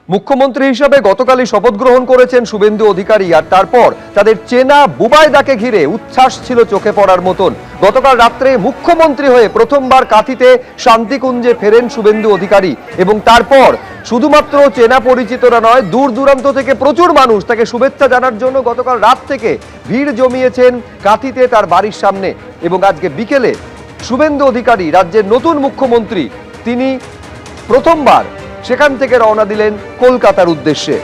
মুখ্যমন্ত্রী হিসেবে গতকালই শপথ গ্রহণ করেছেন শুভেন্দু অধিকারী, আর তারপর তাদের চেনা বুবাইদাকে ঘিরে উচ্ছ্বাস ছিল চোখে পড়ার মতন। গতকাল রাত্রে মুখ্যমন্ত্রী হয়ে প্রথমবার কাঁথিতে শান্তিকুঞ্জে ফেরেন শুভেন্দু অধিকারী, এবং তারপর শুধুমাত্র চেনা পরিচিতরা নয়, দূর দূরান্ত থেকে প্রচুর মানুষ তাকে শুভেচ্ছা জানার জন্য গতকাল রাত থেকে ভিড় জমিয়েছেন কাঁথিতে তার বাড়ির সামনে। এবং আজকে বিকেলে শুভেন্দু অধিকারী, রাজ্যের নতুন মুখ্যমন্ত্রী, তিনি প্রথমবার সেখান থেকে রওনা দিলেন কলকাতার উদ্দেশ্যে।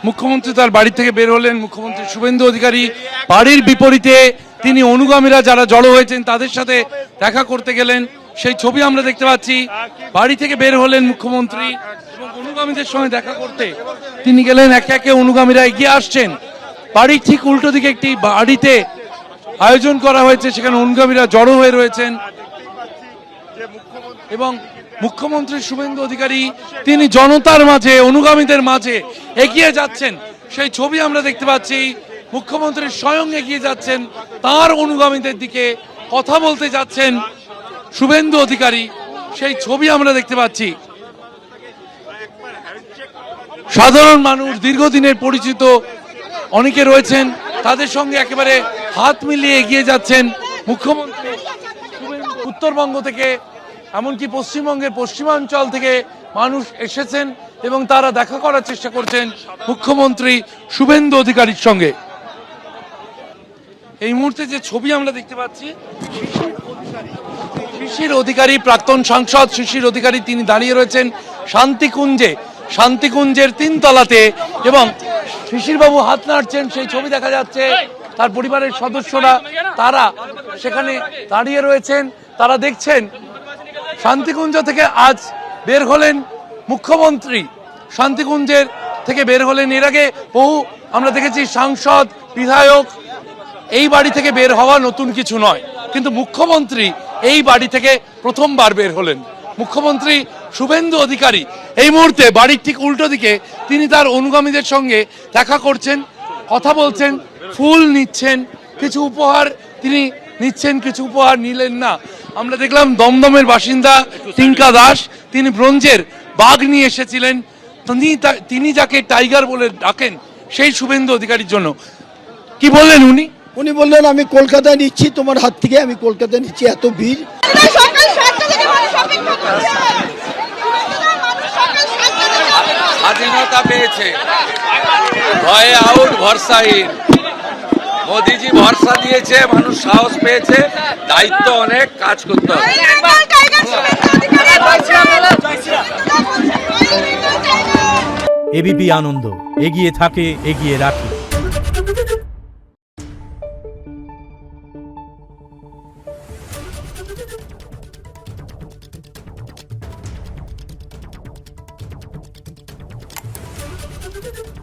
মুখ্যমন্ত্রী তার বাড়ি থেকে বের হলেন। মুখ্যমন্ত্রী শুভেন্দু অধিকারী বাড়ির বিপরীতে তিনি অনুগামীরা যারা জড়ো হয়েছেন তাদের সাথে দেখা করতে গেলেন, সেই ছবি আমরা দেখতে পাচ্ছি। বাড়ি থেকে বের হলেন মুখ্যমন্ত্রী এবং অনুগামীদের সঙ্গে দেখা করতে তিনি গেলেন। একে একে অনুগামীরা এগিয়ে আসছেন। বাড়ির ঠিক উল্টো দিকে একটি বাড়িতে আয়োজন করা হয়েছে, সেখানে অনুগামীরা জড়ো হয়ে রয়েছেন এবং মুখ্যমন্ত্রী শুভেন্দু অধিকারী তিনি জনতার মাঝে, অনুগামীদের মাঝে এগিয়ে যাচ্ছেন, সেই ছবি আমরা দেখতে পাচ্ছি। মুখ্যমন্ত্রী স্বয়ং এগিয়ে যাচ্ছেন, তার অনুগামীদের দিকে কথা বলতে যাচ্ছেন শুভেন্দু অধিকারী, সেই ছবি আমরা দেখতে পাচ্ছি। সাধারণ মানুষ, দীর্ঘদিনের পরিচিত অনেকে রয়েছেন, তাদের সঙ্গে একেবারে হাত মিলিয়ে এগিয়ে যাচ্ছেন মুখ্যমন্ত্রী। উত্তরবঙ্গ থেকে, এমনকি পশ্চিমবঙ্গের পশ্চিমাঞ্চল থেকে মানুষ এসেছেন এবং তারা দেখা করার চেষ্টা করছেন মুখ্যমন্ত্রী শুভেন্দু অধিকারীর সঙ্গে। এই মুহূর্তে যে ছবি আমরা দেখতে পাচ্ছি, শিশির অধিকারী, প্রাক্তন সাংসদ শিশির অধিকারী, তিনি দাঁড়িয়ে রয়েছেন শান্তিকুঞ্জে, শান্তিকুঞ্জের 3 তলাতে, এবং শিশিরবাবু হাত নাড়ছেন, সেই ছবি দেখা যাচ্ছে। তার পরিবারের সদস্যরা তারা সেখানে দাঁড়িয়ে রয়েছেন, তারা দেখছেন। শান্তিকুঞ্জ থেকে আজ বের হলেন মুখ্যমন্ত্রী, শান্তিকুঞ্জের থেকে বের হলেন। এর আগে বহু আমরা দেখেছি সাংসদ, বিধায়ক এই বাড়ি থেকে বের হওয়া নতুন কিছু নয়, কিন্তু মুখ্যমন্ত্রী এই বাড়ি থেকে প্রথমবার বের হলেন। মুখ্যমন্ত্রী শুভেন্দু অধিকারী এই মুহূর্তে বাড়ির ঠিক উল্টো দিকে তিনি তার অনুগামীদের সঙ্গে দেখা করছেন, কথা বলছেন, ফুল নিচ্ছেন, কিছু উপহার তিনি নিচ্ছেন, কিছু উপহার নিলেন না। আমরা দেখলাম দমদমের বাসিন্দা টিঙ্কা দাস, তিনি ব্রোঞ্জের বাঘ নিয়ে এসেছিলেন, তিনি যাকে টাইগার বলে ডাকেন, সেই শুভেন্দু অধিকারীর জন্য। কি বললেন উনি? উনি বললেন আমি কলকাতায় নিচ্ছি, তোমার হাত থেকে আমি কলকাতায় নিচ্ছি, এত ভিড়। স্বাধীনতা পেয়েছে, ভয়ে আউট, ভরসাহীন। মোদিজি ভরসা দিয়েছে, মানুষ সাহস পেয়েছে, দায়িত্ব অনেক, কাজ করতে হবে। এবিপি আনন্দ, এগিয়ে থাকে, এগিয়ে রাখে। Thank you.